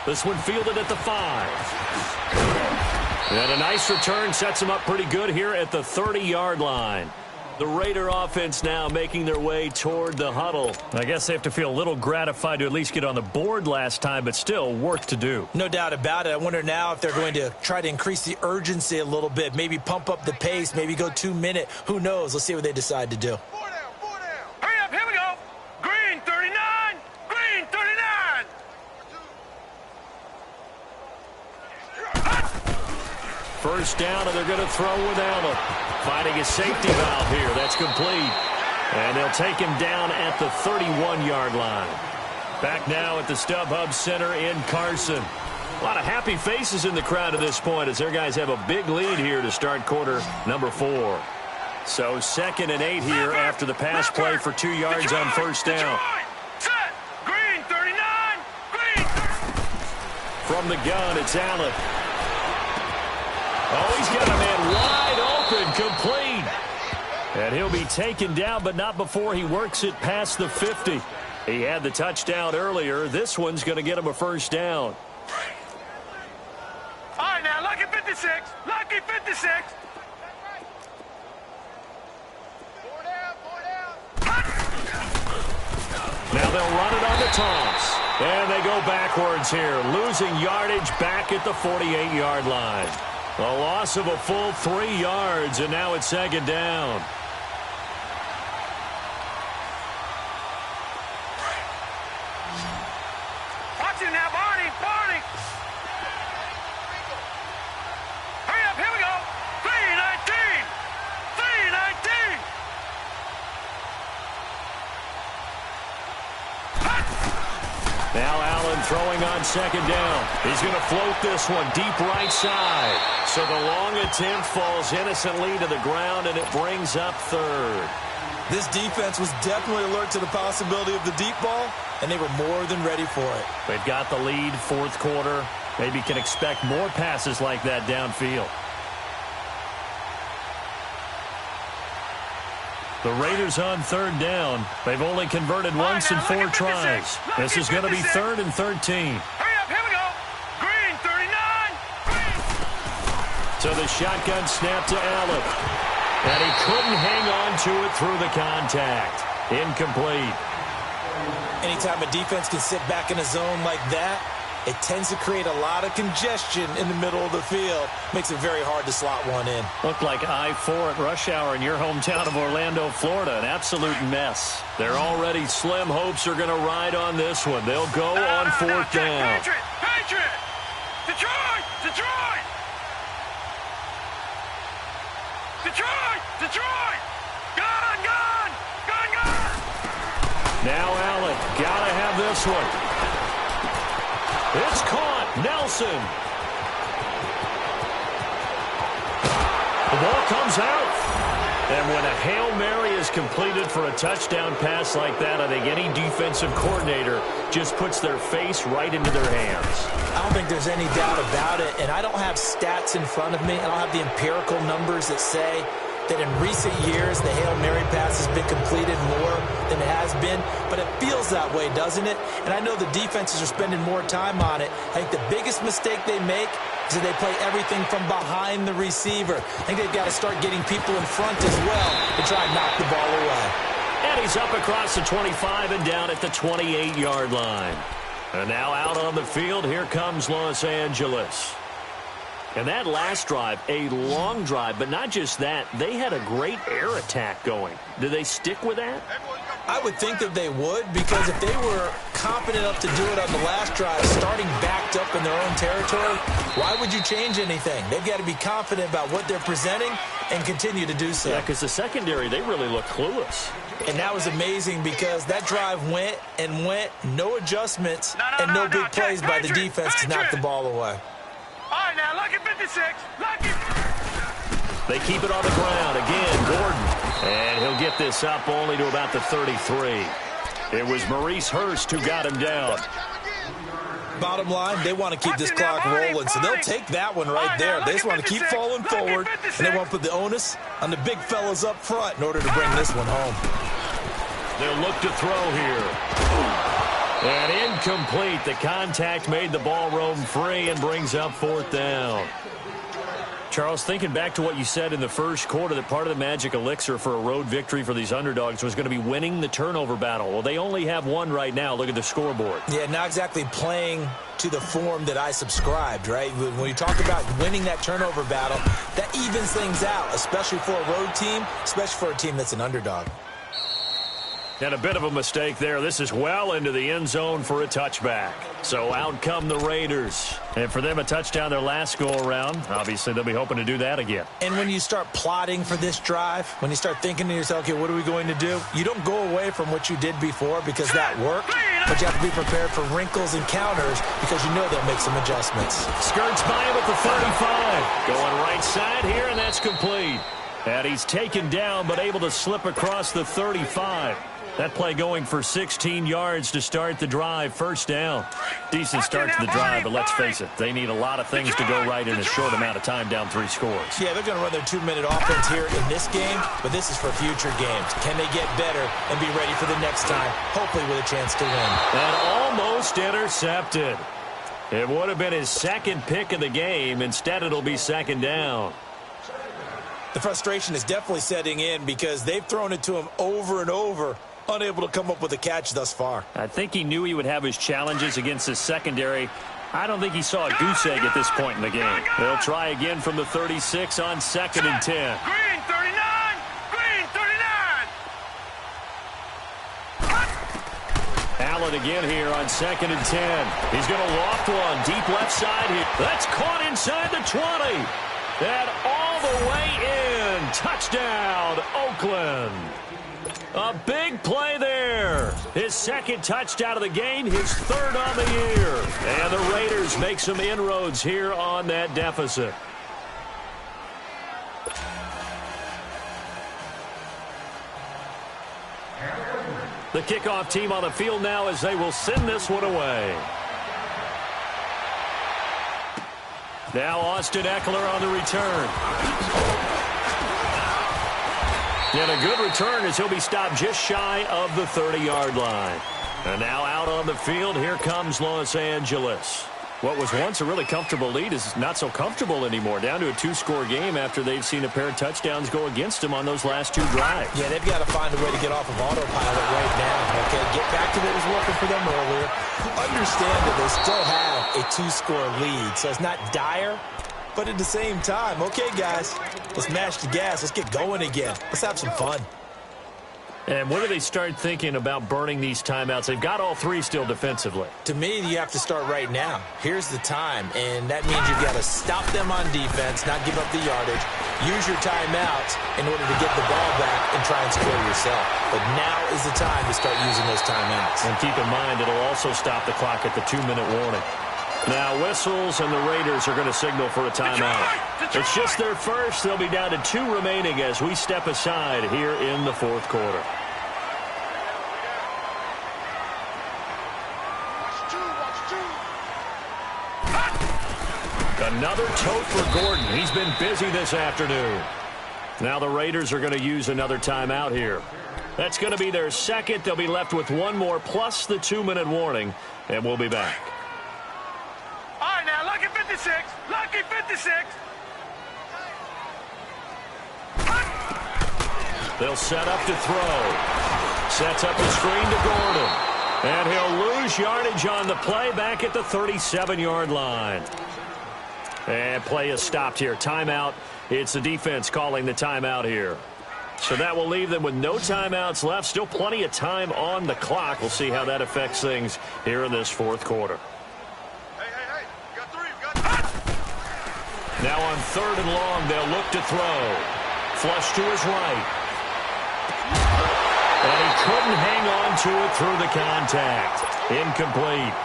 This one fielded at the 5. And a nice return sets them up pretty good here at the 30-yard line. The Raider offense now making their way toward the huddle. I guess they have to feel a little gratified to at least get on the board last time, but still work to do. No doubt about it. I wonder now if they're going to try to increase the urgency a little bit, maybe pump up the pace, maybe go 2-minute. Who knows? Let's see what they decide to do. Hurry up, here we go. Green 39, green 39. First down, and they're going to throw with Allen. Finding a safety valve here. That's complete. And they'll take him down at the 31-yard line. Back now at the StubHub Center in Carson. A lot of happy faces in the crowd at this point as their guys have a big lead here to start quarter number 4. So 2nd and 8 here after the pass play for 2 yards on first down. Set. Green 39, green 30. From the gun, it's Allen. Oh, he's got a man wide open, complete. And he'll be taken down, but not before he works it past the 50. He had the touchdown earlier. This one's going to get him a first down. All right, now, lucky 56. Lucky 56. Now they'll run it on the toss. And they go backwards here, losing yardage back at the 48-yard line. A loss of a full 3 yards, and now it's 2nd down. Watch him now, Barney, Barney. Hurry up, here we go. 319, 319. Now Allen throwing on 2nd down. He's going to float this one deep right side. So the long attempt falls innocently to the ground, and it brings up 3rd. This defense was definitely alert to the possibility of the deep ball, and they were more than ready for it. They've got the lead, 4th quarter. Maybe can expect more passes like that downfield. The Raiders on 3rd down. They've only converted once in 4 tries. This is going to be 3rd and 13. Hurry up, here we go. Green 39, green. So the shotgun snap to Allen. And he couldn't hang on to it through the contact. Incomplete. Anytime a defense can sit back in a zone like that, it tends to create a lot of congestion in the middle of the field. Makes it very hard to slot one in. Looked like I-4 at rush hour in your hometown of Orlando, Florida. An absolute mess. Their already slim hopes are going to ride on this one. They'll go on 4th down. Patriot, Patriot. Detroit, Detroit. Detroit, Detroit. Gun, gun, gun, gun. Now Allen, gotta have this one. It's caught. Nelson. The ball comes out. And when a Hail Mary is completed for a touchdown pass like that, I think any defensive coordinator just puts their face right into their hands. I don't think there's any doubt about it, and I don't have stats in front of me. I don't have the empirical numbers that say that in recent years the Hail Mary pass has been completed more than it has been, but it feels that way, doesn't it? And I know the defenses are spending more time on it. I think the biggest mistake they make is that they play everything from behind the receiver. I think they've got to start getting people in front as well to try and knock the ball away. And he's up across the 25 and down at the 28-yard line. And now out on the field, here comes Los Angeles. And that last drive, a long drive, but not just that, they had a great air attack going. Do they stick with that? I would think that they would, because if they were confident enough to do it on the last drive, starting backed up in their own territory, why would you change anything? They've got to be confident about what they're presenting and continue to do so. Yeah, because the secondary, they really look clueless. And that was amazing because that drive went and went, no adjustments, and no big plays by the defense to knock the ball away. All right, now, lucky 56. Lucky. They keep it on the ground. Again, Gordon. And he'll get this up only to about the 33. It was Maurice Hurst who got him down. Bottom line, they want to keep this clock rolling, so they'll take that one right there. They just want to keep falling forward, and they want to put the onus on the big fellas up front in order to bring this one home. They'll look to throw here. And incomplete. The contact made the ball roam free and brings up 4th down. Charles, thinking back to what you said in the first quarter, that part of the magic elixir for a road victory for these underdogs was going to be winning the turnover battle. Well, they only have one right now. Look at the scoreboard. Yeah, not exactly playing to the form that I subscribed, right? When you talk about winning that turnover battle, that evens things out, especially for a road team, especially for a team that's an underdog. And a bit of a mistake there. This is well into the end zone for a touchback. So out come the Raiders. And for them, a touchdown their last go-around. Obviously, they'll be hoping to do that again. And when you start plotting for this drive, when you start thinking to yourself, okay, what are we going to do? You don't go away from what you did before because that worked. But you have to be prepared for wrinkles and counters because you know they'll make some adjustments. Skirts by him at the 35. Going right side here, and that's complete. And he's taken down, but able to slip across the 35. That play going for 16 yards to start the drive. 1st down. Decent start to the drive, but let's face it, they need a lot of things to go right in a short amount of time, down 3 scores. Yeah, they're going to run their 2-minute offense here in this game, but this is for future games. Can they get better and be ready for the next time, hopefully with a chance to win? And almost intercepted. It would have been his 2nd pick of the game. Instead, it'll be 2nd down. The frustration is definitely setting in because they've thrown it to him over and over, unable to come up with a catch thus far. I think he knew he would have his challenges against his secondary. I don't think he saw a goose egg at this point in the game. They'll try again from the 36 on 2nd and 10. Green 39! Green 39! Allen again here on 2nd and 10. He's going to loft one deep left side here. That's caught inside the 20. And all the way in. Touchdown, Oakland. A big play there. His 2nd touchdown of the game, his 3rd on the year. And the Raiders make some inroads here on that deficit. The kickoff team on the field now as they will send this one away. Now Austin Eckler on the return. And a good return as he'll be stopped just shy of the 30-yard line. And now out on the field, here comes Los Angeles. What was once a really comfortable lead is not so comfortable anymore. Down to a 2-score game after they've seen a pair of touchdowns go against them on those last 2 drives. Yeah, they've got to find a way to get off of autopilot right now. Okay, get back to what was working for them earlier. Understand that they still have a 2-score lead, so it's not dire. But at the same time, okay, guys, let's mash the gas. Let's get going again. Let's have some fun. And when do they start thinking about burning these timeouts? They've got all 3 still defensively. To me, you have to start right now. Here's the time, and that means you've got to stop them on defense, not give up the yardage. Use your timeouts in order to get the ball back and try and score yourself. But now is the time to start using those timeouts. And keep in mind, it'll also stop the clock at the 2-minute warning. Now whistles, and the Raiders are going to signal for a timeout. It's just their first. They'll be down to 2 remaining as we step aside here in the 4th quarter. Another tote for Gordon. He's been busy this afternoon. Now the Raiders are going to use another timeout here. That's going to be their 2nd. They'll be left with 1 more plus the 2-minute warning, and we'll be back. All right, now, lucky 56. Lucky 56. They'll set up to throw. Sets up the screen to Gordon. And he'll lose yardage on the play back at the 37-yard line. And play is stopped here. Timeout. It's the defense calling the timeout here. So that will leave them with no timeouts left. Still plenty of time on the clock. We'll see how that affects things here in this 4th quarter. Hey. You got 3. You got Now on 3rd and long, they'll look to throw. Flush to his right. And he couldn't hang on to it through the contact. Incomplete.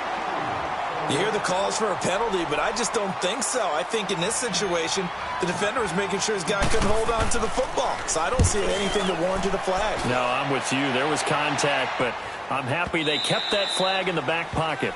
You hear the calls for a penalty, but I just don't think so. I think in this situation, the defender was making sure his guy couldn't hold on to the football. So I don't see anything that warranted a flag. No, I'm with you. There was contact, but I'm happy they kept that flag in the back pocket.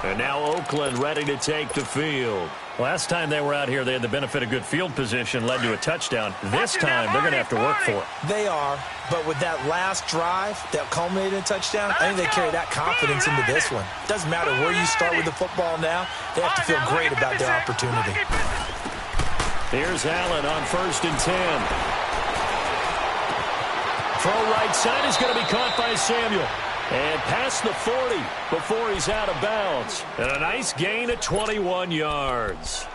And now Oakland ready to take the field. Last time they were out here, they had the benefit of good field position, led to a touchdown. This time, they're going to have to work for it. They are, but with that last drive that culminated in a touchdown, I think they carry that confidence into this one. Doesn't matter where you start with the football now, they have to feel great about their opportunity. Here's Allen on 1st and 10. Throw right side is going to be caught by Samuel. And past the 40 before he's out of bounds. And a nice gain of 21 yards.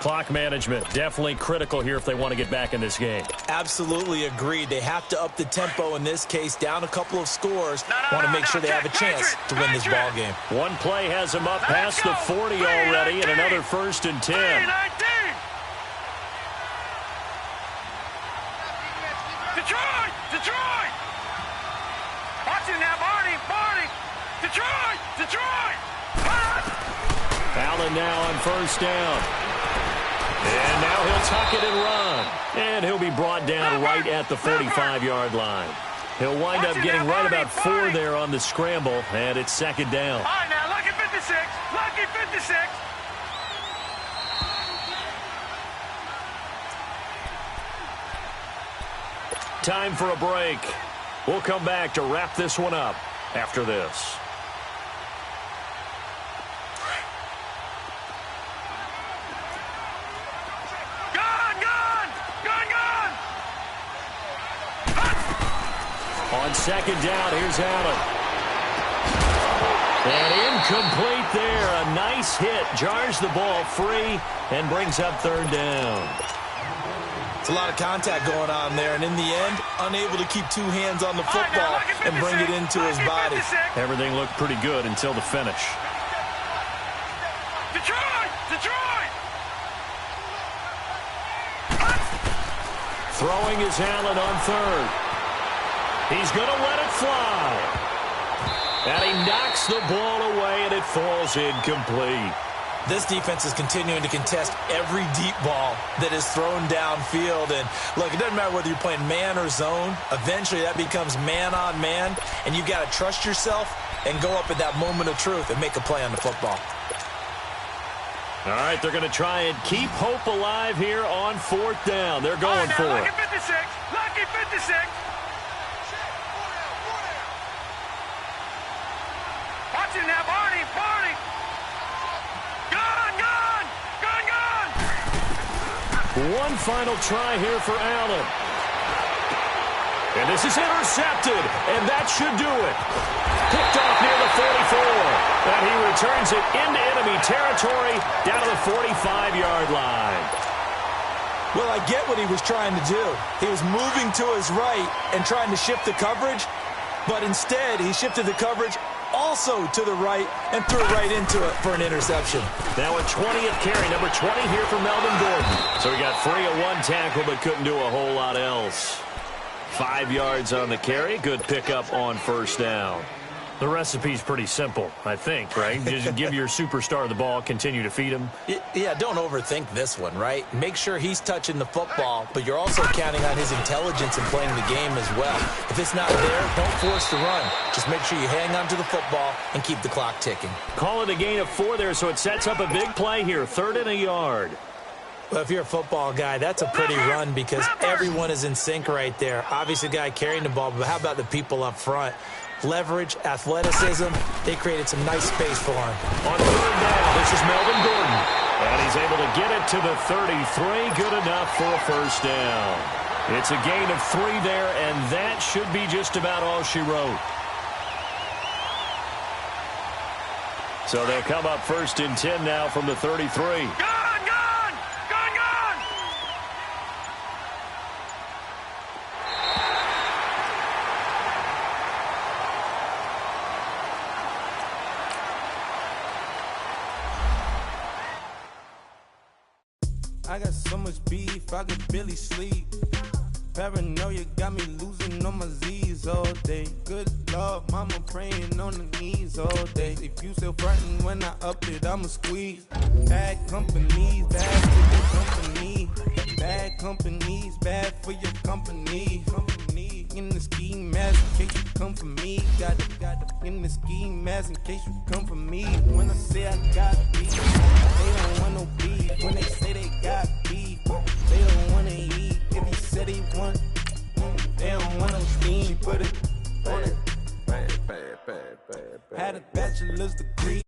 Clock management definitely critical here if they want to get back in this game. Absolutely agreed. They have to up the tempo in this case, down a couple of scores. Want to make sure they have a chance to win this ball game. One play has them up past the 40 already, and another 1st and 10. Detroit! Detroit! Watch it now, Barney! Detroit! Detroit! Allen now on 1st down. And now he'll tuck it and run. And he'll be brought down right at the 45-yard line. He'll wind up getting right about 4 there on the scramble, and it's 2nd down. All right, now, lucky 56. Lucky 56. Time for a break. We'll come back to wrap this one up after this. On 2nd down, here's Allen. And incomplete there. A nice hit. Jars the ball free and brings up 3rd down. It's a lot of contact going on there, and in the end, unable to keep 2 hands on the football and bring it into his body. Everything looked pretty good until the finish. Detroit! Detroit! Throwing is Allen on 3rd. He's going to let it fly. And he knocks the ball away, and it falls incomplete. This defense is continuing to contest every deep ball that is thrown downfield. And, look, it doesn't matter whether you're playing man or zone. Eventually, that becomes man-on-man, and you've got to trust yourself and go up at that moment of truth and make a play on the football. All right, they're going to try and keep hope alive here on 4th down. They're going for it. Lucky 56. Lucky 56. Watch it now, Barney! Gun! One final try here for Allen. And this is intercepted, and that should do it. Picked off near the 44, and he returns it into enemy territory down to the 45-yard line. Well, I get what he was trying to do. He was moving to his right and trying to shift the coverage, but instead he shifted the coverage also to the right and threw right into it for an interception. Now a 20th carry, number 20 here for Melvin Gordon. So he got 3 of 1 tackle, but couldn't do a whole lot else. 5 yards on the carry, good pickup on 1st down. The recipe's pretty simple, I think, right? Just give your superstar the ball, continue to feed him. Yeah, don't overthink this one, right? Make sure he's touching the football, but you're also counting on his intelligence in playing the game as well. If it's not there, don't force the run. Just make sure you hang on to the football and keep the clock ticking. Call it a gain of 4 there, so it sets up a big play here, 3rd and a yard. Well, if you're a football guy, that's a pretty run because everyone is in sync right there. Obviously, the guy carrying the ball, but how about the people up front? Leverage, athleticism, they created some nice space for him. On 3rd down, this is Melvin Gordon. And he's able to get it to the 33. Good enough for a 1st down. It's a gain of 3 there, and that should be just about all she wrote. So they'll come up 1st and 10 now from the 33. I got so much beef, I could barely sleep. Paranoia got me losing on my Z's all day. Good Lord, mama praying on the knees all day. If you still frontin' when I up it, I'ma squeeze. Bad companies, bad for your company. Bad companies, bad for your company. In the ski mask, come for me. Got in the ski mask in case you come for me. When I say I got beef, they don't want no beef. When they say they got beef, they don't wanna eat. If he said he want, they don't want no steam. She put it on it. Had a bachelor's degree.